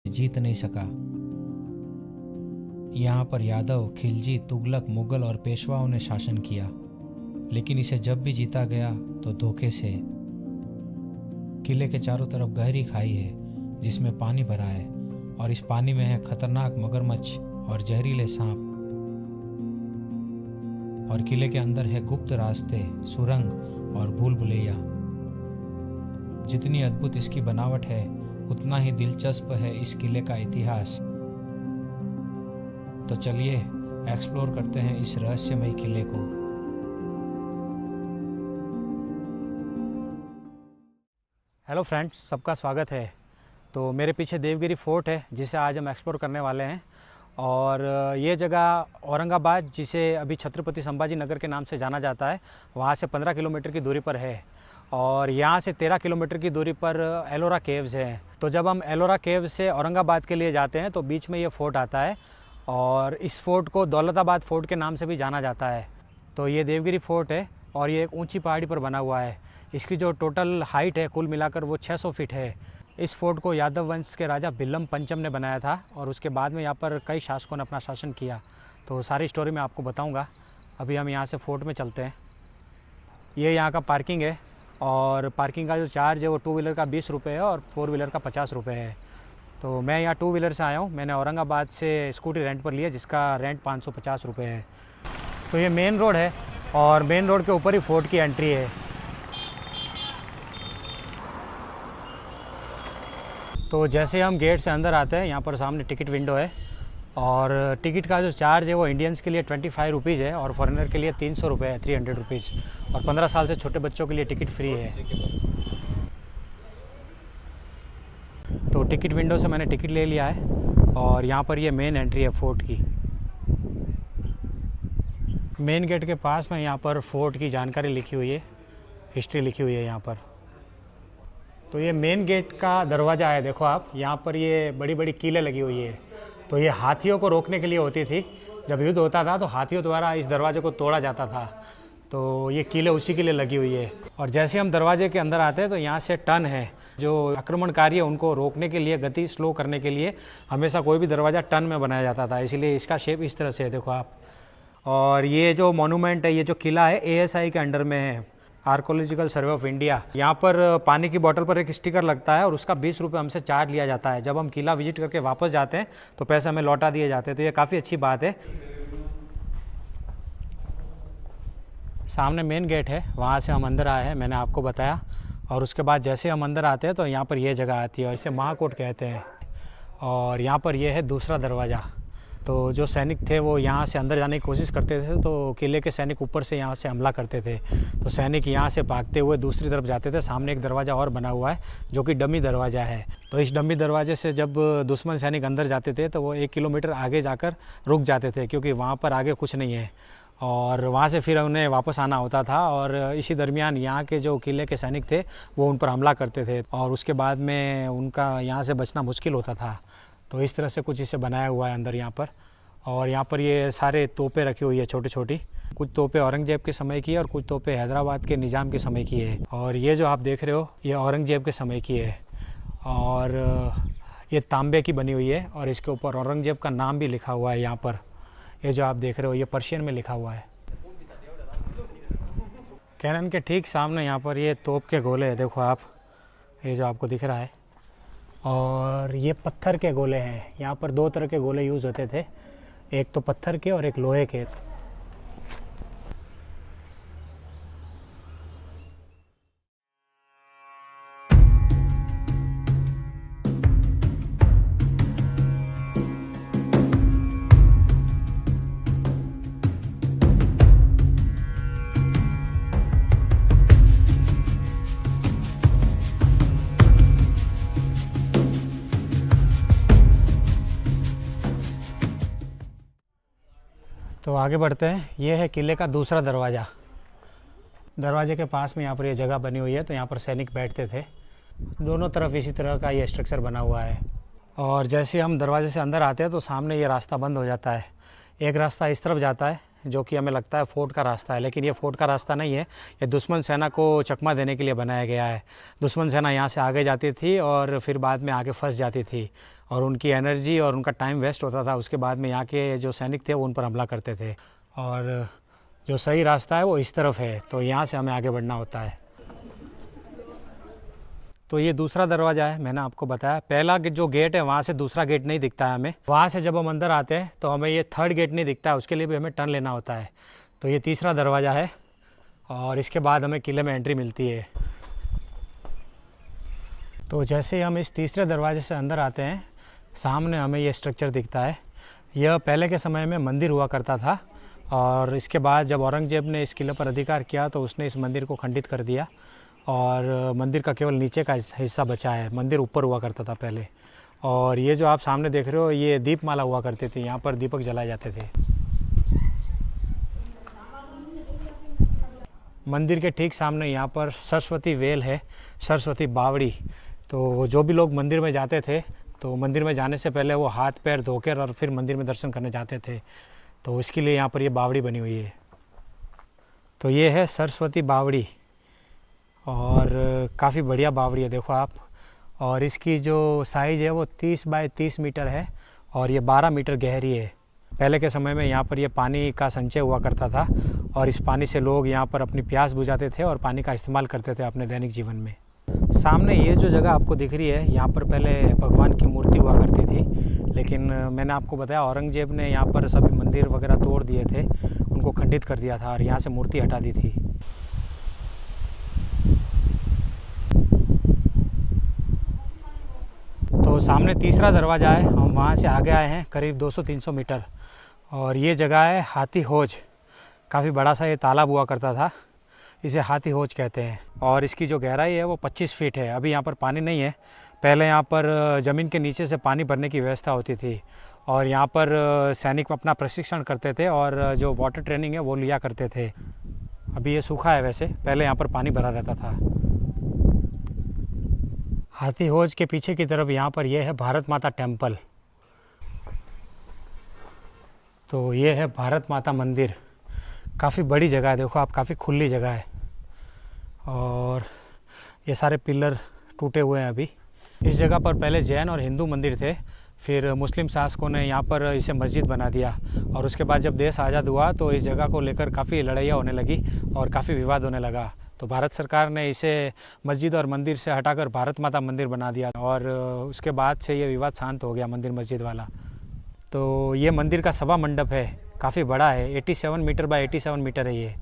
जीत नहीं सका। यहाँ पर यादव, खिलजी, तुगलक, मुगल और पेशवाओं ने शासन किया, लेकिन इसे जब भी जीता गया तो धोखे से। किले के चारों तरफ गहरी खाई है जिसमें पानी भरा है, और इस पानी में है खतरनाक मगरमच्छ और जहरीले सांप। और किले के अंदर है गुप्त रास्ते, सुरंग और भूल भुलैया। जितनी अद्भुत इसकी बनावट है उतना ही दिलचस्प है इस किले का इतिहास। तो चलिए एक्सप्लोर करते हैं इस रहस्यमयी किले को। हेलो फ्रेंड्स, सबका स्वागत है। तो मेरे पीछे देवगिरी फोर्ट है जिसे आज हम एक्सप्लोर करने वाले हैं। और ये जगह औरंगाबाद, जिसे अभी छत्रपति संभाजी नगर के नाम से जाना जाता है, वहाँ से 15 किलोमीटर की दूरी पर है। और यहाँ से 13 किलोमीटर की दूरी पर एलोरा केव्स हैं। तो जब हम एलोरा केव्स से औरंगाबाद के लिए जाते हैं तो बीच में ये फोर्ट आता है, और इस फोर्ट को दौलताबाद फोर्ट के नाम से भी जाना जाता है। तो ये देवगिरी फोर्ट है और ये एक ऊंची पहाड़ी पर बना हुआ है। इसकी जो टोटल हाइट है कुल मिलाकर वो 600 फीट है। इस फोर्ट को यादव वंश के राजा भिल्लम पंचम ने बनाया था, और उसके बाद में यहाँ पर कई शासकों ने अपना शासन किया। तो सारी स्टोरी मैं आपको बताऊँगा। अभी हम यहाँ से फोर्ट में चलते हैं। ये यहाँ का पार्किंग है, और पार्किंग का जो चार्ज है वो 2 व्हीलर का 20 रुपये है और 4 व्हीलर का 50 रुपये है। तो मैं यहाँ 2 व्हीलर से आया हूँ। मैंने औरंगाबाद से स्कूटी रेंट पर लिया जिसका रेंट 550 रुपये है। तो ये मेन रोड है, और मेन रोड के ऊपर ही फोर्ट की एंट्री है। तो जैसे हम गेट से अंदर आते हैं, यहाँ पर सामने टिकट विंडो है, और टिकट का जो चार्ज है वो इंडियंस के लिए 25 रुपीज़ है, और फॉरेनर के लिए 300 रुपये है, 300 रुपीज़। और 15 साल से छोटे बच्चों के लिए टिकट फ्री है। तो टिकट विंडो से मैंने टिकट ले लिया है, और यहाँ पर ये मेन एंट्री है फोर्ट की। मेन गेट के पास में यहाँ पर फोर्ट की जानकारी लिखी हुई है, हिस्ट्री लिखी हुई है यहाँ पर। तो ये मेन गेट का दरवाज़ा है, देखो आप, यहाँ पर ये बड़ी बड़ी कीलें लगी हुई है। तो ये हाथियों को रोकने के लिए होती थी। जब युद्ध होता था तो हाथियों द्वारा इस दरवाजे को तोड़ा जाता था। तो ये कीलें उसी के लिए लगी हुई है। और जैसे हम दरवाजे के अंदर आते हैं तो यहाँ से टर्न है, जो आक्रमणकारी है उनको रोकने के लिए, गति स्लो करने के लिए हमेशा कोई भी दरवाज़ा टर्न में बनाया जाता था, इसीलिए इसका शेप इस तरह से है, देखो आप। और ये जो मॉन्यूमेंट है, ये जो किला है, ASI के अंडर में है, आर्कोलॉजिकल सर्वे ऑफ इंडिया। यहाँ पर पानी की बोतल पर एक स्टिकर लगता है, और उसका 20 रुपये हमसे चार्ज लिया जाता है। जब हम किला विजिट करके वापस जाते हैं तो पैसे हमें लौटा दिए जाते हैं। तो ये काफ़ी अच्छी बात है। सामने मेन गेट है, वहाँ से हम अंदर आए हैं, मैंने आपको बताया। और उसके बाद जैसे हम अंदर आते हैं तो यहाँ पर ये जगह आती है, और इसे महाकोट कहते हैं। और यहाँ पर ये है दूसरा दरवाज़ा। तो जो सैनिक थे वो यहाँ से अंदर जाने की कोशिश करते थे, तो किले के सैनिक ऊपर से यहाँ से हमला करते थे। तो सैनिक यहाँ से भागते हुए दूसरी तरफ जाते थे। सामने एक दरवाज़ा और बना हुआ है जो कि डमी दरवाज़ा है। तो इस डमी दरवाजे से जब दुश्मन सैनिक अंदर जाते थे तो वो 1 किलोमीटर आगे जाकर रुक जाते थे, क्योंकि वहाँ पर आगे कुछ नहीं है, और वहाँ से फिर उन्हें वापस आना होता था। और इसी दरमियान यहाँ के जो किले के सैनिक थे वो उन पर हमला करते थे, और उसके बाद में उनका यहाँ से बचना मुश्किल होता था। तो इस तरह से कुछ इसे बनाया हुआ है अंदर यहाँ पर। और यहाँ पर ये सारे तोपें रखी हुई है, छोटी छोटी। कुछ तोपें औरंगजेब के समय की है, और कुछ तोपें हैदराबाद के निज़ाम के समय की है। और ये जो आप देख रहे हो ये औरंगजेब के समय की है, और ये तांबे की बनी हुई है, और इसके ऊपर औरंगजेब का नाम भी लिखा हुआ है यहाँ पर। ये जो आप देख रहे हो ये पर्शियन में लिखा हुआ है। कैनन के ठीक सामने यहाँ पर ये तोप के गोले हैं, देखो आप, ये जो आपको दिख रहा है। और ये पत्थर के गोले हैं। यहाँ पर 2 तरह के गोले यूज़ होते थे, एक तो पत्थर के और एक लोहे के। तो आगे बढ़ते हैं। ये है किले का दूसरा दरवाज़ा। दरवाजे के पास में यहाँ पर ये जगह बनी हुई है, तो यहाँ पर सैनिक बैठते थे। दोनों तरफ इसी तरह का ये स्ट्रक्चर बना हुआ है। और जैसे हम दरवाजे से अंदर आते हैं तो सामने ये रास्ता बंद हो जाता है। एक रास्ता इस तरफ जाता है जो कि हमें लगता है फोर्ट का रास्ता है, लेकिन ये फोर्ट का रास्ता नहीं है। ये दुश्मन सेना को चकमा देने के लिए बनाया गया है। दुश्मन सेना यहाँ से आगे जाती थी और फिर बाद में आगे फंस जाती थी और उनकी एनर्जी और उनका टाइम वेस्ट होता था। उसके बाद में यहाँ के जो सैनिक थे वो उन पर हमला करते थे। और जो सही रास्ता है वो इस तरफ है, तो यहाँ से हमें आगे बढ़ना होता है। तो ये दूसरा दरवाज़ा है, मैंने आपको बताया। पहला जो गेट है वहाँ से दूसरा गेट नहीं दिखता है हमें। वहाँ से जब हम अंदर आते हैं तो हमें ये थर्ड गेट नहीं दिखता है, उसके लिए भी हमें टर्न लेना होता है। तो ये तीसरा दरवाज़ा है और इसके बाद हमें किले में एंट्री मिलती है। तो जैसे ही हम इस तीसरे दरवाजे से अंदर आते हैं, सामने हमें ये स्ट्रक्चर दिखता है। यह पहले के समय में मंदिर हुआ करता था और इसके बाद जब औरंगजेब ने इस किले पर अधिकार किया तो उसने इस मंदिर को खंडित कर दिया और मंदिर का केवल नीचे का हिस्सा बचा है। मंदिर ऊपर हुआ करता था पहले। और ये जो आप सामने देख रहे हो ये दीपमाला हुआ करती थी, यहाँ पर दीपक जलाए जाते थे। मंदिर के ठीक सामने यहाँ पर सरस्वती वेल है, सरस्वती बावड़ी। तो जो भी लोग मंदिर में जाते थे तो मंदिर में जाने से पहले वो हाथ पैर धोकर और फिर मंदिर में दर्शन करने जाते थे। तो इसके लिए यहाँ पर ये बावड़ी बनी हुई है। तो ये है सरस्वती बावड़ी और काफ़ी बढ़िया बावड़ी है, देखो आप। और इसकी जो साइज़ है वो 30 बाय 30 मीटर है और ये 12 मीटर गहरी है। पहले के समय में यहाँ पर ये पानी का संचय हुआ करता था और इस पानी से लोग यहाँ पर अपनी प्यास बुझाते थे और पानी का इस्तेमाल करते थे अपने दैनिक जीवन में। सामने ये जो जगह आपको दिख रही है, यहाँ पर पहले भगवान की मूर्ति हुआ करती थी, लेकिन मैंने आपको बताया औरंगजेब ने यहाँ पर सभी मंदिर वगैरह तोड़ दिए थे, उनको खंडित कर दिया था और यहाँ से मूर्ति हटा दी थी। तो सामने तीसरा दरवाज़ा है, हम वहाँ से आगे आए हैं करीब 200-300 मीटर और ये जगह है हाथी हौज। काफ़ी बड़ा सा ये तालाब हुआ करता था, इसे हाथी हौज कहते हैं। और इसकी जो गहराई है वो 25 फीट है। अभी यहाँ पर पानी नहीं है, पहले यहाँ पर ज़मीन के नीचे से पानी भरने की व्यवस्था होती थी और यहाँ पर सैनिक अपना प्रशिक्षण करते थे और जो वाटर ट्रेनिंग है वो लिया करते थे। अभी ये सूखा है, वैसे पहले यहाँ पर पानी भरा रहता था। हाथी हौज के पीछे की तरफ यहाँ पर यह है भारत माता टेम्पल। तो ये है भारत माता मंदिर। काफ़ी बड़ी जगह है, देखो आप, काफ़ी खुली जगह है और ये सारे पिलर टूटे हुए हैं अभी। इस जगह पर पहले जैन और हिंदू मंदिर थे, फिर मुस्लिम शासकों ने यहाँ पर इसे मस्जिद बना दिया और उसके बाद जब देश आज़ाद हुआ तो इस जगह को लेकर काफ़ी लड़ाइयाँ होने लगी और काफ़ी विवाद होने लगा। तो भारत सरकार ने इसे मस्जिद और मंदिर से हटाकर भारत माता मंदिर बना दिया और उसके बाद से ये विवाद शांत हो गया, मंदिर मस्जिद वाला। तो ये मंदिर का सभा मंडप है, काफ़ी बड़ा है, 87 मीटर बाय 87 मीटर है ये।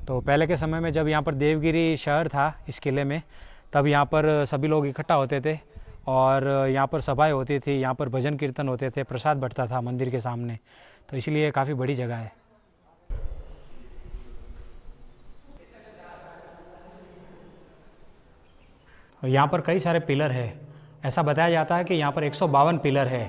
तो पहले के समय में जब यहाँ पर देवगिरी शहर था इस किले में, तब यहाँ पर सभी लोग इकट्ठा होते थे और यहाँ पर सभाएं होती थी, यहाँ पर भजन कीर्तन होते थे, प्रसाद बंटता था मंदिर के सामने। तो इसलिए काफ़ी बड़ी जगह है। यहाँ पर कई सारे पिलर है, ऐसा बताया जाता है कि यहाँ पर 152 पिलर है।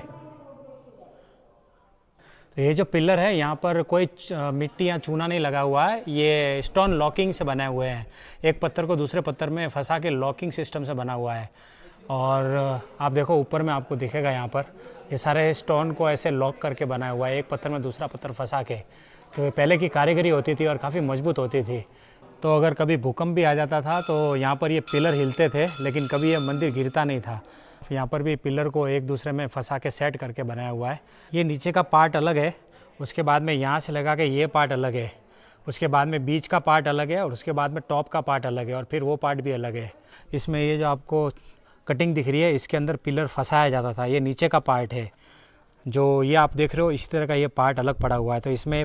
तो ये जो पिलर है यहाँ पर कोई मिट्टी या चूना नहीं लगा हुआ है, ये स्टोन लॉकिंग से बनाए हुए हैं। एक पत्थर को दूसरे पत्थर में फंसा के लॉकिंग सिस्टम से बना हुआ है। और आप देखो ऊपर में आपको दिखेगा यहाँ पर ये सारे स्टोन को ऐसे लॉक करके बनाया हुआ है, एक पत्थर में दूसरा पत्थर फंसा के। तो ये पहले की कारीगरी होती थी और काफ़ी मजबूत होती थी। तो अगर कभी भूकंप भी आ जाता था तो यहाँ पर ये पिलर हिलते थे, लेकिन कभी ये मंदिर गिरता नहीं था। यहाँ पर भी पिलर को एक दूसरे में फंसा के सेट करके बनाया हुआ है। ये नीचे का पार्ट अलग है, उसके बाद में यहाँ से लगा के ये पार्ट अलग है, उसके बाद में बीच का पार्ट अलग है और उसके बाद में टॉप का पार्ट अलग है और फिर वो पार्ट भी अलग है। इसमें ये जो आपको कटिंग दिख रही है इसके अंदर पिलर फंसाया जाता था। ये नीचे का पार्ट है, जो ये आप देख रहे हो इसी तरह का ये पार्ट अलग पड़ा हुआ है। तो इसमें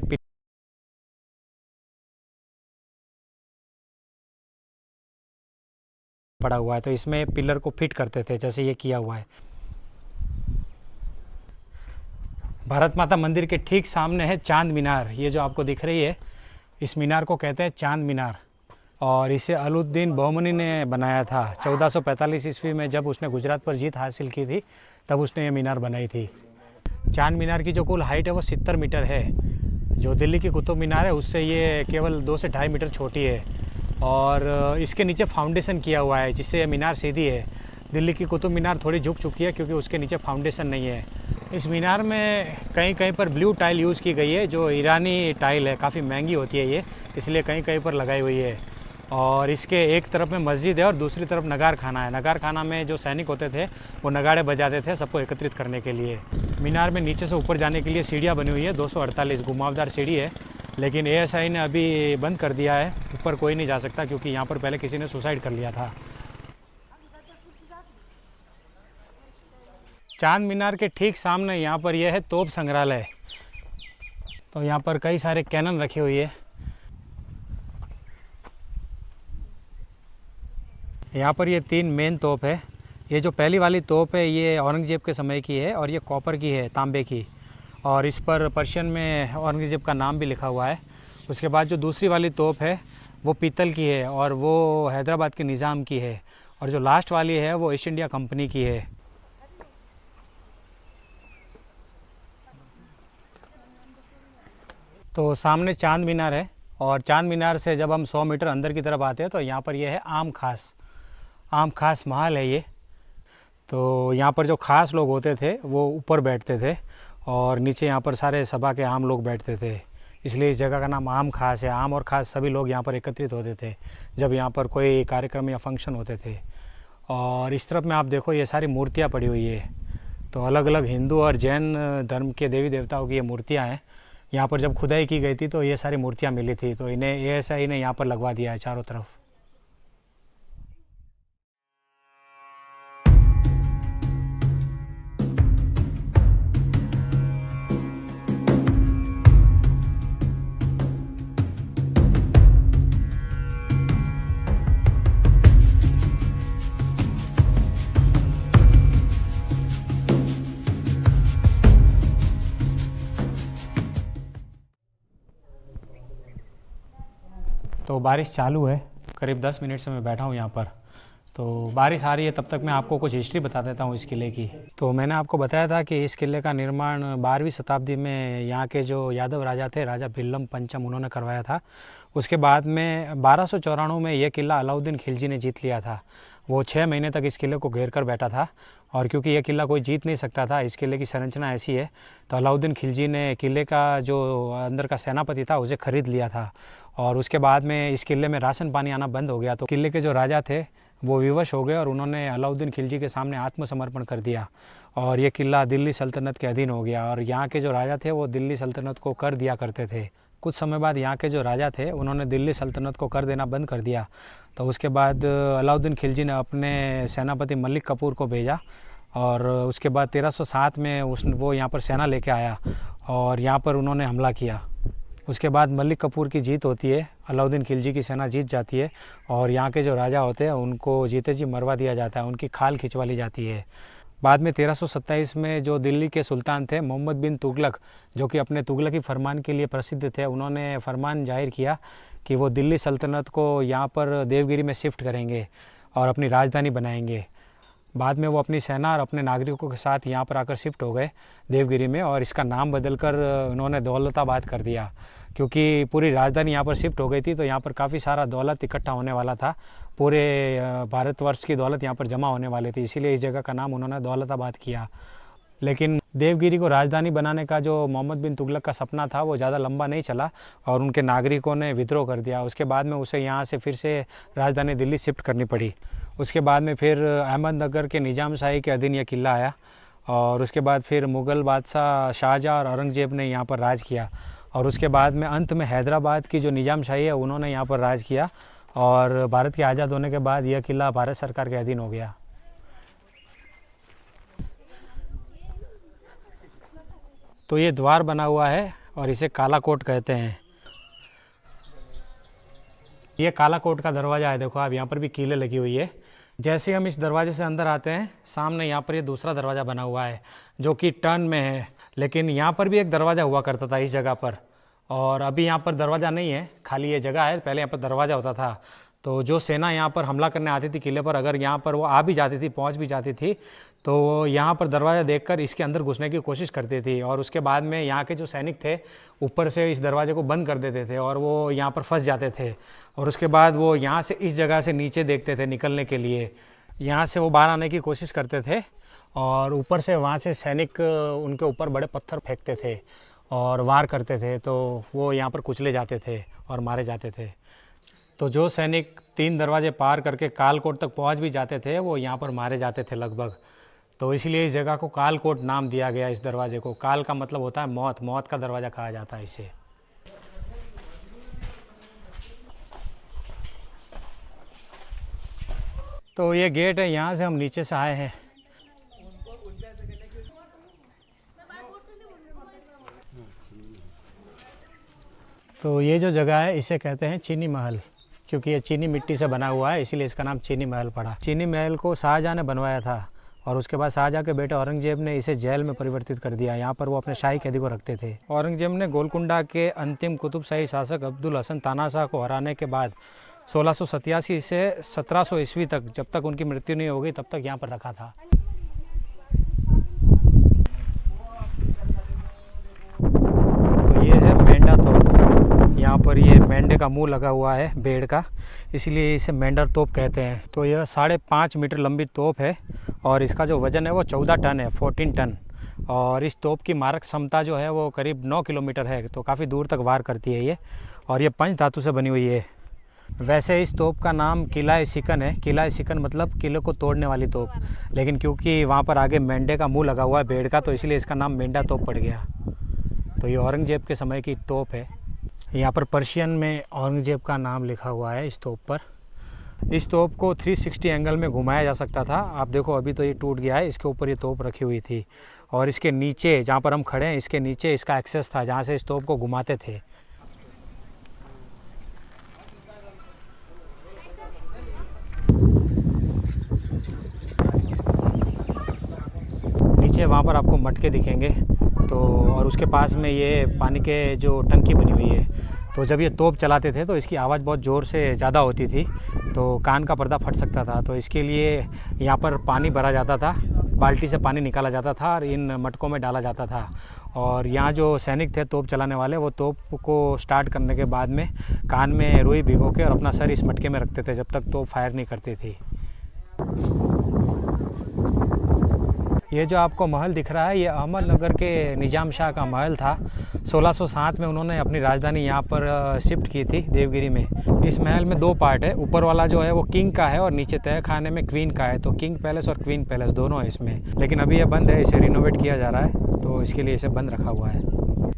पड़ा हुआ है, तो इसमें पिलर को फिट करते थे, जैसे ये किया हुआ है। भारत माता मंदिर के ठीक सामने है चांद मीनार। ये जो आपको दिख रही है इस मीनार को कहते हैं चांद मीनार और इसे अलाउद्दीन बहुमनी ने बनाया था 1445 ईस्वी में। जब उसने गुजरात पर जीत हासिल की थी तब उसने ये मीनार बनाई थी। चांद मीनार की जो कुल हाइट है वो 70 मीटर है। जो दिल्ली की कुतुब मीनार है उससे ये केवल 2 से 2.5 मीटर छोटी है और इसके नीचे फाउंडेशन किया हुआ है जिससे ये मीनार सीधी है। दिल्ली की कुतुब मीनार थोड़ी झुक चुकी है क्योंकि उसके नीचे फाउंडेशन नहीं है। इस मीनार में कहीं कहीं पर ब्लू टाइल यूज़ की गई है, जो ईरानी टाइल है, काफ़ी महंगी होती है ये, इसलिए कहीं कहीं पर लगाई हुई है। और इसके एक तरफ में मस्जिद है और दूसरी तरफ नगार खाना है। नगार खाना में जो सैनिक होते थे वो नगाड़े बजाते थे सबको एकत्रित करने के लिए। मीनार में नीचे से ऊपर जाने के लिए सीढ़ियाँ बनी हुई है, 248 घुमावदार सीढ़ी है, लेकिन एएसआई ने अभी बंद कर दिया है। ऊपर कोई नहीं जा सकता क्योंकि यहाँ पर पहले किसी ने सुसाइड कर लिया था। चांद मीनार के ठीक सामने यहाँ पर यह है तोप संग्रहालय। तो यहाँ पर कई सारे कैनन रखी हुई है। यहाँ पर ये 3 मेन तोप है। ये जो पहली वाली तोप है ये औरंगजेब के समय की है और ये कॉपर की है, तांबे की, और इस पर पर्शियन में औरंगजेब का नाम भी लिखा हुआ है। उसके बाद जो दूसरी वाली तोप है वो पीतल की है और वो हैदराबाद के निज़ाम की है, और जो लास्ट वाली है वो ईस्ट इंडिया कंपनी की है। तो सामने चांद मीनार है, और चांद मीनार से जब हम 100 मीटर अंदर की तरफ आते हैं तो यहाँ पर यह है आम खास महल है ये। तो यहाँ पर जो खास लोग होते थे वो ऊपर बैठते थे और नीचे यहाँ पर सारे सभा के आम लोग बैठते थे, इसलिए इस जगह का नाम आम खास है। आम और खास सभी लोग यहाँ पर एकत्रित होते थे जब यहाँ पर कोई कार्यक्रम या फंक्शन होते थे। और इस तरफ में आप देखो ये सारी मूर्तियाँ पड़ी हुई है। तो अलग अलग हिंदू और जैन धर्म के देवी देवताओं की ये मूर्तियाँ हैं। यहाँ पर जब खुदाई की गई थी तो ये सारी मूर्तियाँ मिली थी, तो इन्हें एएसआई ने यहाँ पर लगवा दिया है चारों तरफ। तो बारिश चालू है, करीब 10 मिनट से मैं बैठा हूँ यहाँ पर। तो बारिश आ रही है, तब तक मैं आपको कुछ हिस्ट्री बता देता हूँ इस किले की। तो मैंने आपको बताया था कि इस किले का निर्माण 12वीं शताब्दी में यहाँ के जो यादव राजा थे, राजा भिल्लम पंचम, उन्होंने करवाया था। उसके बाद में 1294 में यह किला अलाउद्दीन खिलजी ने जीत लिया था। वो 6 महीने तक इस किले को घेर कर बैठा था, और क्योंकि यह किला कोई जीत नहीं सकता था, इस किले की संरचना ऐसी है, तो अलाउद्दीन खिलजी ने किले का जो अंदर का सेनापति था उसे खरीद लिया था। और उसके बाद में इस किले में राशन पानी आना बंद हो गया, तो किले के जो राजा थे वो विवश हो गए और उन्होंने अलाउद्दीन खिलजी के सामने आत्मसमर्पण कर दिया, और ये किला दिल्ली सल्तनत के अधीन हो गया। और यहाँ के जो राजा थे वो दिल्ली सल्तनत को कर दिया करते थे। कुछ समय बाद यहाँ के जो राजा थे उन्होंने दिल्ली सल्तनत को कर देना बंद कर दिया। तो उसके बाद अलाउद्दीन खिलजी ने अपने सेनापति मलिक कपूर को भेजा, और उसके बाद 1307 में वो यहाँ पर सेना लेके आया और यहाँ पर उन्होंने हमला किया। उसके बाद मलिक कपूर की जीत होती है, अलाउद्दीन खिलजी की सेना जीत जाती है, और यहाँ के जो राजा होते हैं उनको जीते जी मरवा दिया जाता है, उनकी खाल खिंचवा ली जाती है। बाद में 1327 में जो दिल्ली के सुल्तान थे मोहम्मद बिन तुगलक, जो कि अपने तुगलकी फरमान के लिए प्रसिद्ध थे, उन्होंने फरमान जाहिर किया कि वो दिल्ली सल्तनत को यहाँ पर देवगिरी में शिफ्ट करेंगे और अपनी राजधानी बनाएंगे। बाद में वो अपनी सेना और अपने नागरिकों के साथ यहाँ पर आकर शिफ्ट हो गए देवगिरी में, और इसका नाम बदलकर उन्होंने दौलताबाद कर दिया, क्योंकि पूरी राजधानी यहाँ पर शिफ्ट हो गई थी। तो यहाँ पर काफ़ी सारा दौलत इकट्ठा होने वाला था, पूरे भारतवर्ष की दौलत यहाँ पर जमा होने वाली थी, इसीलिए इस जगह का नाम उन्होंने दौलताबाद किया। लेकिन देवगिरी को राजधानी बनाने का जो मोहम्मद बिन तुगलक का सपना था वो ज़्यादा लंबा नहीं चला, और उनके नागरिकों ने विद्रोह कर दिया। उसके बाद में उसे यहाँ से फिर से राजधानी दिल्ली शिफ्ट करनी पड़ी। उसके बाद में फिर अहमदनगर के निज़ाम शाही के अधीन यह किला आया, और उसके बाद फिर मुग़ल बादशाह शाहजहाँ और औरंगज़ेब ने यहाँ पर राज किया, और उसके बाद में अंत में हैदराबाद की जो निज़ाम शाही है उन्होंने यहाँ पर राज किया, और भारत के आज़ाद होने के बाद यह किला भारत सरकार के अधीन हो गया। तो ये द्वार बना हुआ है और इसे काला कोट कहते हैं। ये काला कोट का दरवाज़ा है, देखो आप, यहाँ पर भी कीलें लगी हुई है। जैसे हम इस दरवाजे से अंदर आते हैं, सामने यहाँ पर ये दूसरा दरवाज़ा बना हुआ है जो कि टर्न में है, लेकिन यहाँ पर भी एक दरवाज़ा हुआ करता था इस जगह पर, और अभी यहाँ पर दरवाज़ा नहीं है, खाली ये जगह है। पहले यहाँ पर दरवाज़ा होता था, तो जो सेना यहाँ पर हमला करने आती थी किले पर, अगर यहाँ पर वो आ भी जाती थी, पहुँच भी जाती थी, तो वो यहाँ पर दरवाज़ा देखकर इसके अंदर घुसने की कोशिश करती थी, और उसके बाद में यहाँ के जो सैनिक थे ऊपर से इस दरवाजे को बंद कर देते थे और वो यहाँ पर फंस जाते थे, और उसके बाद वो यहाँ से इस जगह से नीचे देखते थे निकलने के लिए। यहाँ से वो बाहर आने की कोशिश करते थे और ऊपर से वहाँ से सैनिक उनके ऊपर बड़े पत्थर फेंकते थे और वार करते थे, तो वो यहाँ पर कुचले जाते थे और मारे जाते थे। तो जो सैनिक 3 दरवाजे पार करके कालकोट तक पहुँच भी जाते थे वो यहाँ पर मारे जाते थे लगभग। तो इसलिए इस जगह को कालकोट नाम दिया गया इस दरवाजे को। काल का मतलब होता है मौत, मौत का दरवाज़ा कहा जाता है इसे। तो ये गेट है, यहाँ से हम नीचे से आए हैं। तो ये जो जगह है इसे कहते हैं चीनी महल, क्योंकि ये चीनी मिट्टी से बना हुआ है, इसीलिए इसका नाम चीनी महल पड़ा। चीनी महल को शाहजहाँ ने बनवाया था और उसके बाद शाहजहाँ के बेटे औरंगजेब ने इसे जेल में परिवर्तित कर दिया। यहाँ पर वो अपने शाही कैदी को रखते थे। औरंगजेब ने गोलकुंडा के अंतिम कुतुबशाही शासक अब्दुल हसन तानाशाह को हराने के बाद 1687 से 1700 ईस्वी तक, जब तक उनकी मृत्यु नहीं हो गई तब तक यहाँ पर रखा था। तो ये है मेंढा तोप। यहाँ पर ये मेंढे का मुंह लगा हुआ है भेड़ का, इसलिए इसे मेंढर तोप कहते हैं। तो यह 5.5 मीटर लंबी तोप है और इसका जो वज़न है वो 14 टन है, 14 टन। और इस तोप की मारक क्षमता जो है वो करीब 9 किलोमीटर है, तो काफ़ी दूर तक वार करती है ये। और ये पंच धातु से बनी हुई है। वैसे इस तोप का नाम किला-ए-सिकन है। किला-ए-सिकन मतलब किले को तोड़ने वाली तोप, लेकिन क्योंकि वहाँ पर आगे मेंढे का मुंह लगा हुआ है भेड़ का, तो इसलिए इसका नाम मेंढा तोप पड़ गया। तो ये औरंगजेब के समय की तोप है। यहाँ पर पर्शियन में औरंगजेब का नाम लिखा हुआ है इस तोप पर। इस तोप को 360 एंगल में घुमाया जा सकता था। आप देखो अभी तो ये टूट गया है, इसके ऊपर ये तोप रखी हुई थी और इसके नीचे जहाँ पर हम खड़े हैं इसके नीचे इसका एक्सेस था, जहाँ से इस तोप को घुमाते थे। नीचे वहाँ पर आपको मटके दिखेंगे, तो और उसके पास में ये पानी के जो टंकी बनी हुई है। तो जब ये तोप चलाते थे तो इसकी आवाज़ बहुत ज़ोर से ज़्यादा होती थी, तो कान का पर्दा फट सकता था। तो इसके लिए यहाँ पर पानी भरा जाता था, बाल्टी से पानी निकाला जाता था और इन मटकों में डाला जाता था। और यहाँ जो सैनिक थे तोप चलाने वाले, वो तोप को स्टार्ट करने के बाद में कान में रुई भिगो के और अपना सर इस मटके में रखते थे जब तक तोप फायर नहीं करती थी। ये जो आपको महल दिख रहा है ये अहमदनगर के निजाम शाह का महल था। 1607 में उन्होंने अपनी राजधानी यहाँ पर शिफ्ट की थी देवगिरी में। इस महल में 2 पार्ट है, ऊपर वाला जो है वो किंग का है और नीचे तह खाने में क्वीन का है। तो किंग पैलेस और क्वीन पैलेस दोनों है इसमें, लेकिन अभी ये बंद है, इसे रिनोवेट किया जा रहा है, तो इसके लिए इसे बंद रखा हुआ है।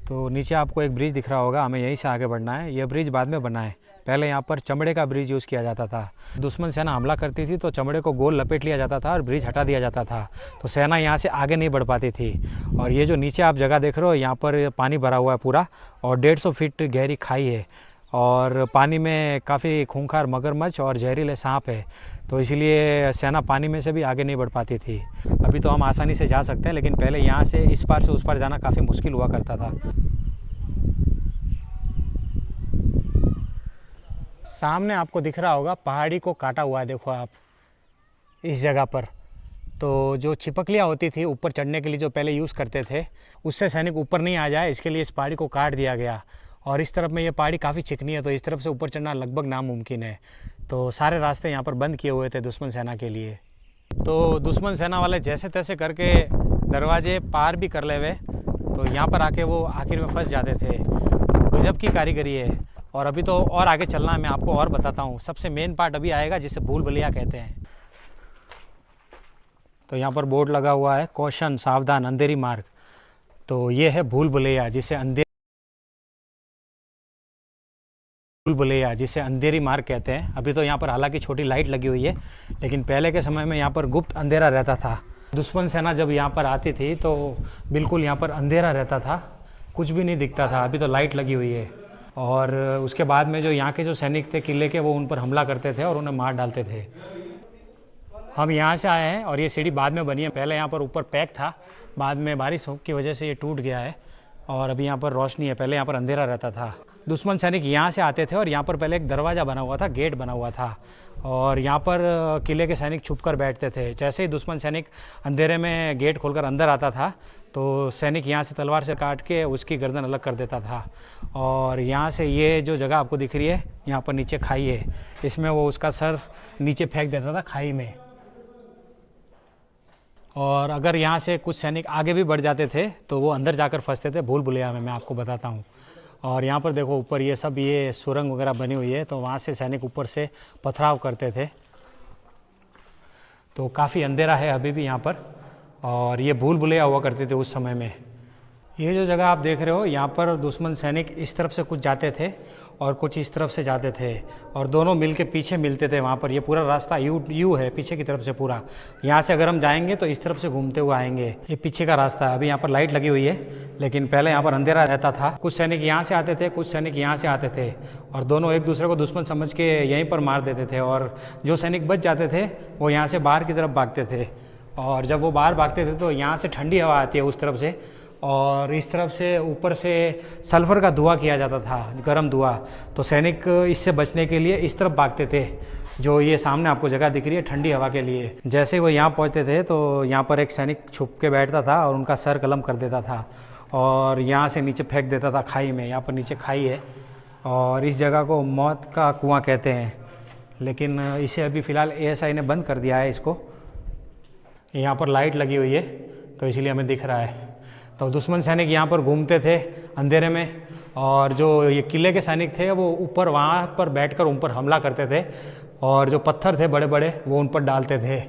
तो नीचे आपको एक ब्रिज दिख रहा होगा, हमें यहीं से आगे बढ़ना है। यह ब्रिज बाद में बना है, पहले यहाँ पर चमड़े का ब्रिज यूज़ किया जाता था। दुश्मन सेना हमला करती थी तो चमड़े को गोल लपेट लिया जाता था और ब्रिज हटा दिया जाता था, तो सेना यहाँ से आगे नहीं बढ़ पाती थी। और ये जो नीचे आप जगह देख रहे हो, यहाँ पर पानी भरा हुआ है पूरा और 150 फीट गहरी खाई है और पानी में काफ़ी खूंखार मगरमच्छ और जहरीले सांप है, तो इसीलिए सेना पानी में से भी आगे नहीं बढ़ पाती थी। अभी तो हम आसानी से जा सकते हैं, लेकिन पहले यहाँ से इस पार से उस पार जाना काफ़ी मुश्किल हुआ करता था। सामने आपको दिख रहा होगा पहाड़ी को काटा हुआ है, देखो आप इस जगह पर। तो जो छिपकलियाँ होती थी ऊपर चढ़ने के लिए जो पहले यूज़ करते थे, उससे सैनिक ऊपर नहीं आ जाए इसके लिए इस पहाड़ी को काट दिया गया। और इस तरफ में ये पहाड़ी काफ़ी चिकनी है, तो इस तरफ से ऊपर चढ़ना लगभग नामुमकिन है। तो सारे रास्ते यहाँ पर बंद किए हुए थे दुश्मन सेना के लिए। तो दुश्मन सेना वाले जैसे तैसे करके दरवाजे पार भी कर ले हुए, तो यहाँ पर आके वो आखिर में फंस जाते थे। तो गजब की कारीगरी है। और अभी तो और आगे चलना है, मैं आपको और बताता हूँ। सबसे मेन पार्ट अभी आएगा जिसे भूल भुलैया कहते हैं। तो यहाँ पर बोर्ड लगा हुआ है, कौशन सावधान अंधेरी मार्ग। तो ये है भूल भुलैया जिसे अंधेरी मार्ग कहते हैं। अभी तो यहाँ पर हालांकि छोटी लाइट लगी हुई है, लेकिन पहले के समय में यहाँ पर गुप्त अंधेरा रहता था। दुश्मन सेना जब यहाँ पर आती थी तो बिल्कुल यहाँ पर अंधेरा रहता था, कुछ भी नहीं दिखता था। अभी तो लाइट लगी हुई है। और उसके बाद में जो यहाँ के जो सैनिक थे किले के, वो उन पर हमला करते थे और उन्हें मार डालते थे। हम यहाँ से आए हैं और ये सीढ़ी बाद में बनी है। पहले यहाँ पर ऊपर पैक था, बाद में बारिश की वजह से ये टूट गया है और अभी यहाँ पर रोशनी है। पहले यहाँ पर अंधेरा रहता था। दुश्मन सैनिक यहाँ से आते थे और यहाँ पर पहले एक दरवाज़ा बना हुआ था, गेट बना हुआ था, और यहाँ पर किले के सैनिक छुप कर बैठते थे। जैसे ही दुश्मन सैनिक अंधेरे में गेट खोलकर अंदर आता था तो सैनिक यहाँ से तलवार से काट के उसकी गर्दन अलग कर देता था। और यहाँ से ये जो जगह आपको दिख रही है, यहाँ पर नीचे खाई है, इसमें वो उसका सर नीचे फेंक देता था खाई में। और अगर यहाँ से कुछ सैनिक आगे भी बढ़ जाते थे तो वो अंदर जाकर फंसते थे भूल भुलैया में, मैं आपको बताता हूँ। और यहाँ पर देखो ऊपर ये सब ये सुरंग वगैरह बनी हुई है, तो वहाँ से सैनिक ऊपर से पथराव करते थे। तो काफ़ी अंधेरा है अभी भी यहाँ पर, और ये भूल भुलैया हुआ करते थे उस समय में। ये जो जगह आप देख रहे हो, यहाँ पर दुश्मन सैनिक इस तरफ से कुछ जाते थे और कुछ इस तरफ से जाते थे, और दोनों मिल के पीछे मिलते थे वहाँ पर। ये पूरा रास्ता यू है पीछे की तरफ से पूरा। यहाँ से अगर हम जाएंगे तो इस तरफ से घूमते हुए आएंगे। ये पीछे का रास्ता है। अभी यहाँ पर लाइट लगी हुई है, लेकिन पहले यहाँ पर अंधेरा रहता था। कुछ सैनिक यहाँ से आते थे, कुछ सैनिक यहाँ से आते थे, और दोनों एक दूसरे को दुश्मन समझ के यहीं पर मार देते थे। और जो सैनिक बच जाते थे वो यहाँ से बाहर की तरफ भागते थे, और जब वो बाहर भागते थे तो यहाँ से ठंडी हवा आती है उस तरफ से, और इस तरफ से ऊपर से सल्फ़र का धुआं किया जाता था, गर्म धुआं। तो सैनिक इससे बचने के लिए इस तरफ भागते थे, जो ये सामने आपको जगह दिख रही है ठंडी हवा के लिए। जैसे वो यहाँ पहुँचते थे तो यहाँ पर एक सैनिक छुप के बैठता था और उनका सर कलम कर देता था, और यहाँ से नीचे फेंक देता था खाई में। यहाँ पर नीचे खाई है, और इस जगह को मौत का कुआँ कहते हैं, लेकिन इसे अभी फ़िलहाल ASI ने बंद कर दिया है इसको। यहाँ पर लाइट लगी हुई है तो इसीलिए हमें दिख रहा है। तो दुश्मन सैनिक यहाँ पर घूमते थे अंधेरे में, और जो ये किले के सैनिक थे वो ऊपर वहाँ पर बैठकर उन पर हमला करते थे, और जो पत्थर थे बड़े बड़े वो उन पर डालते थे,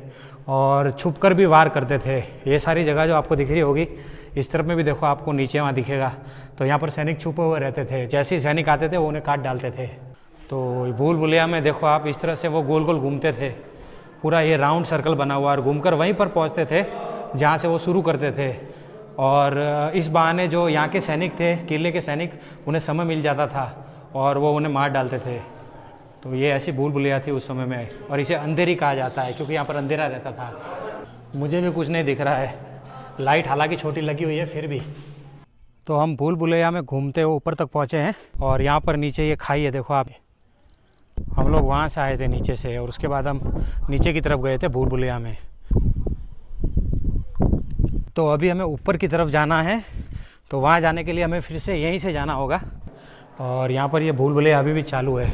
और छुपकर भी वार करते थे। ये सारी जगह जो आपको दिख रही होगी, इस तरफ में भी देखो आपको नीचे वहाँ दिखेगा, तो यहाँ पर सैनिक छुपे हुए रहते थे। जैसे ही सैनिक आते थे वो उन्हें काट डालते थे। तो भूल भुलैया में देखो आप, इस तरह से वो गोल गोल घूमते थे, पूरा ये राउंड सर्कल बना हुआ, और घूमकर वहीं पर पहुँचते थे जहाँ से वो शुरू करते थे। और इस बहाने जो यहाँ के सैनिक थे, किले के सैनिक, उन्हें समय मिल जाता था और वो उन्हें मार डालते थे। तो ये ऐसी भूल भुलैया थी उस समय में, और इसे अंधेरी कहा जाता है क्योंकि यहाँ पर अंधेरा रहता था। मुझे भी कुछ नहीं दिख रहा है, लाइट हालांकि छोटी लगी हुई है फिर भी। तो हम भूल भुलैया में घूमते हुए ऊपर तक पहुँचे हैं, और यहाँ पर नीचे ये खाई है, देखो आप। हम लोग वहाँ से आए थे नीचे से, और उसके बाद हम नीचे की तरफ गए थे भूल भुलैया में। तो अभी हमें ऊपर की तरफ जाना है, तो वहाँ जाने के लिए हमें फिर से यहीं से जाना होगा। और यहाँ पर ये भूल भुलैया अभी भी चालू है,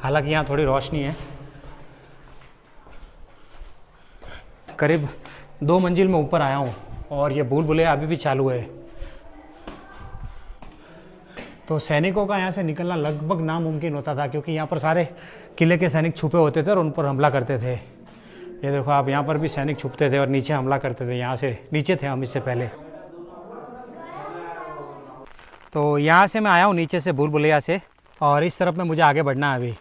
हालांकि यहाँ थोड़ी रोशनी है। करीब 2 मंजिल में ऊपर आया हूँ, और ये भूल भुलैया अभी भी चालू है। तो सैनिकों का यहाँ से निकलना लगभग नामुमकिन होता था, क्योंकि यहाँ पर सारे किले के सैनिक छुपे होते थे और उन पर हमला करते थे। ये देखो आप, यहाँ पर भी सैनिक छुपते थे और नीचे हमला करते थे। यहाँ से नीचे थे हम इससे पहले। तो यहाँ से मैं आया हूँ नीचे से भूल भुलैया से, और इस तरफ में मुझे आगे बढ़ना है अभी।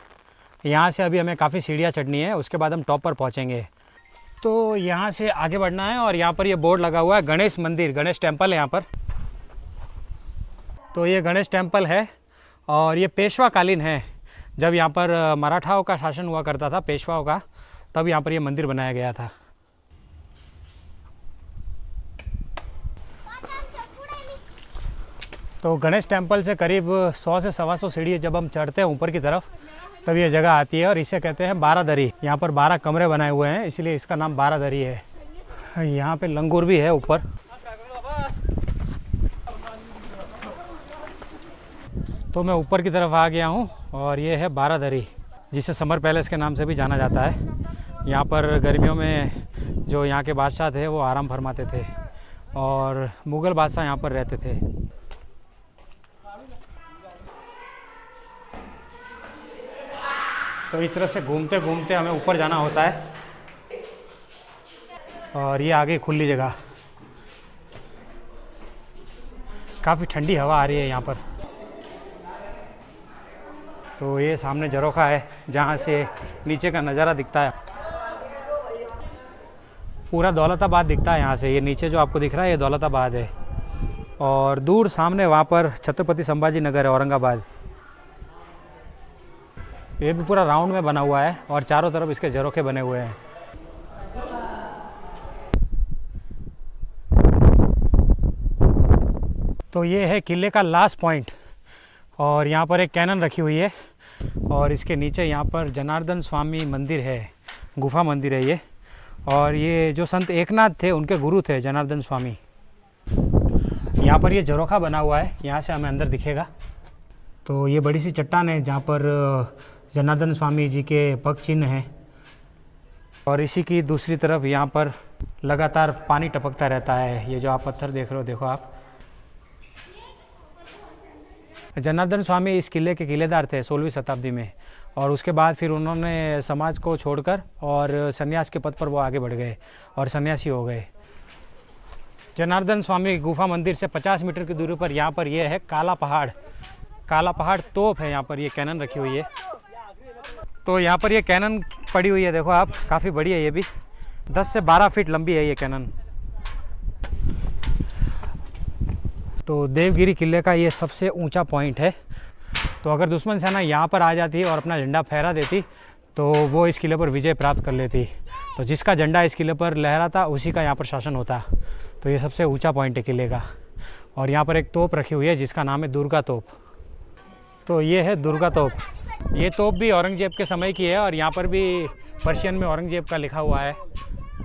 यहाँ से अभी हमें काफ़ी सीढ़ियाँ चढ़नी है, उसके बाद हम टॉप पर पहुँचेंगे। तो यहाँ से आगे बढ़ना है, और यहाँ पर ये बोर्ड लगा हुआ है गणेश मंदिर, गणेश टेम्पल है यहाँ पर। तो ये गणेश टेम्पल है, और ये पेशवा कालीन है। जब यहाँ पर मराठाओं का शासन हुआ करता था, पेशवाओं का, तब यहाँ पर ये मंदिर बनाया गया था। तो गणेश टेम्पल से करीब 100 से 125 सीढ़ी जब हम चढ़ते हैं ऊपर की तरफ, तब ये जगह आती है, और इसे कहते हैं बारादरी। यहाँ पर 12 कमरे बनाए हुए हैं, इसलिए इसका नाम बारादरी है। यहाँ पे लंगूर भी है ऊपर। तो मैं ऊपर की तरफ आ गया हूँ, और ये है बारादरी, जिसे समर पैलेस के नाम से भी जाना जाता है। यहाँ पर गर्मियों में जो यहाँ के बादशाह थे वो आराम फरमाते थे, और मुग़ल बादशाह यहाँ पर रहते थे। तो इस तरह से घूमते घूमते हमें ऊपर जाना होता है, और ये आगे खुली जगह, काफ़ी ठंडी हवा आ रही है यहाँ पर। तो ये सामने झरोखा है जहाँ से नीचे का नज़ारा दिखता है, पूरा दौलताबाद दिखता है यहाँ से। ये नीचे जो आपको दिख रहा है ये दौलताबाद है, और दूर सामने वहाँ पर छत्रपति संभाजी नगर है, औरंगाबाद। ये भी पूरा राउंड में बना हुआ है, और चारों तरफ इसके झरोखे बने हुए हैं। तो ये है किले का लास्ट पॉइंट, और यहाँ पर एक कैनन रखी हुई है, और इसके नीचे यहाँ पर जनार्दन स्वामी मंदिर है, गुफा मंदिर है ये। और ये जो संत एकनाथ थे उनके गुरु थे जनार्दन स्वामी। यहाँ पर ये झरोखा बना हुआ है, यहाँ से हमें अंदर दिखेगा। तो ये बड़ी सी चट्टान है जहाँ पर जनार्दन स्वामी जी के पग चिन्ह हैं, और इसी की दूसरी तरफ यहाँ पर लगातार पानी टपकता रहता है। ये जो आप पत्थर देख रहे हो, देखो आप। जनार्दन स्वामी इस किले के किलेदार थे 16वीं शताब्दी में, और उसके बाद फिर उन्होंने समाज को छोड़कर और सन्यास के पद पर वो आगे बढ़ गए और सन्यासी हो गए। जनार्दन स्वामी गुफा मंदिर से 50 मीटर की दूरी पर यहाँ पर ये है काला पहाड़। काला पहाड़ तोप है, यहाँ पर ये कैनन रखी हुई है। तो यहाँ पर ये कैनन पड़ी हुई है, देखो आप, काफ़ी बड़ी है ये भी, 10 से 12 फीट लंबी है ये कैनन। तो देवगिरी किले का ये सबसे ऊंचा पॉइंट है। तो अगर दुश्मन सेना यहाँ पर आ जाती और अपना झंडा फहरा देती तो वो इस किले पर विजय प्राप्त कर लेती। तो जिसका झंडा इस किले पर लहराता उसी का यहाँ पर शासन होता। तो ये सबसे ऊंचा पॉइंट है किले का। और यहाँ पर एक तोप रखी हुई है जिसका नाम है दुर्गा तोप। तो ये है दुर्गा तोप। ये तोप भी औरंगजेब के समय की है और यहाँ पर भी पर्शियन में औरंगजेब का लिखा हुआ है,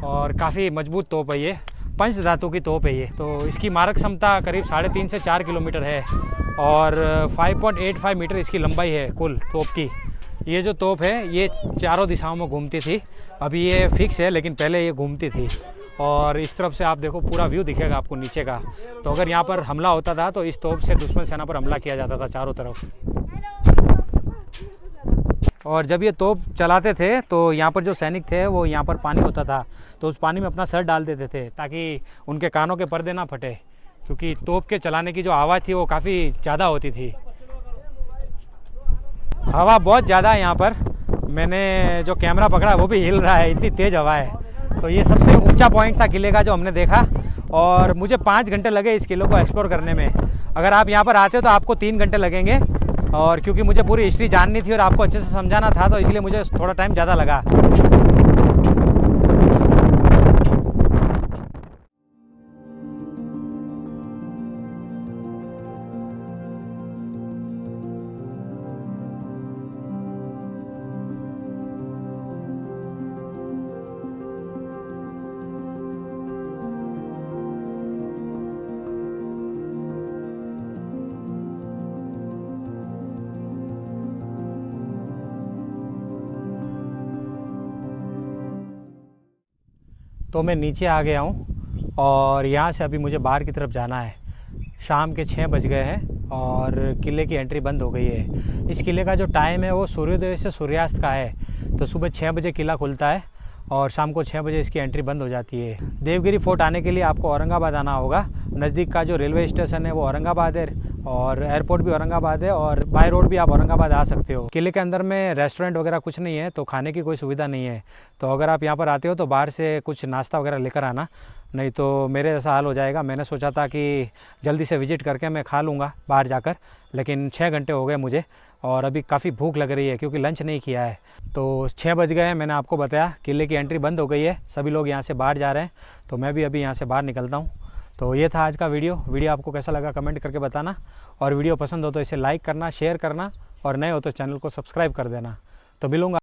और काफ़ी मजबूत तोप है ये, पंच धातु की तोप है ये। तो इसकी मारक क्षमता करीब 3.5 से 4 किलोमीटर है और 5.85 मीटर इसकी लंबाई है कुल तोप की। ये जो तोप है ये चारों दिशाओं में घूमती थी, अभी ये फिक्स है लेकिन पहले ये घूमती थी। और इस तरफ से आप देखो पूरा व्यू दिखेगा आपको नीचे का। तो अगर यहाँ पर हमला होता था तो इस तोप से दुश्मन सेना पर हमला किया जाता था चारों तरफ। और जब ये तोप चलाते थे तो यहाँ पर जो सैनिक थे वो यहाँ पर पानी होता था तो उस पानी में अपना सर डाल देते थे ताकि उनके कानों के पर्दे ना फटे, क्योंकि तोप के चलाने की जो आवाज़ थी वो काफ़ी ज़्यादा होती थी। हवा बहुत ज़्यादा है यहाँ पर, मैंने जो कैमरा पकड़ा वो भी हिल रहा है, इतनी तेज़ हवा है। तो ये सबसे ऊंचा पॉइंट था किले का जो हमने देखा, और मुझे 5 घंटे लगे इस किले को एक्सप्लोर करने में। अगर आप यहाँ पर आते हो तो आपको 3 घंटे लगेंगे, और क्योंकि मुझे पूरी हिस्ट्री जाननी थी और आपको अच्छे से समझाना था तो इसलिए मुझे थोड़ा टाइम ज़्यादा लगा। तो मैं नीचे आ गया हूँ और यहाँ से अभी मुझे बाहर की तरफ जाना है। शाम के 6 बज गए हैं और किले की एंट्री बंद हो गई है। इस किले का जो टाइम है वो सूर्योदय से सूर्यास्त का है। तो सुबह 6 बजे किला खुलता है और शाम को 6 बजे इसकी एंट्री बंद हो जाती है। देवगिरी फोर्ट आने के लिए आपको औरंगाबाद आना होगा। नज़दीक का जो रेलवे स्टेशन है वो औरंगाबाद है और एयरपोर्ट भी औरंगाबाद है, और बाय रोड भी आप औरंगाबाद आ सकते हो। किले के अंदर में रेस्टोरेंट वगैरह कुछ नहीं है, तो खाने की कोई सुविधा नहीं है। तो अगर आप यहाँ पर आते हो तो बाहर से कुछ नाश्ता वगैरह लेकर आना, नहीं तो मेरे जैसा हाल हो जाएगा। मैंने सोचा था कि जल्दी से विजिट करके मैं खा लूँगा बाहर जाकर, लेकिन 6 घंटे हो गए मुझे और अभी काफ़ी भूख लग रही है क्योंकि लंच नहीं किया है। तो 6 बज गए हैं, मैंने आपको बताया किले की एंट्री बंद हो गई है, सभी लोग यहाँ से बाहर जा रहे हैं। तो मैं भी अभी यहाँ से बाहर निकलता हूँ। तो ये था आज का वीडियो आपको कैसा लगा कमेंट करके बताना, और वीडियो पसंद हो तो इसे लाइक करना, शेयर करना, और नए हो तो चैनल को सब्सक्राइब कर देना। तो मिलूँगा।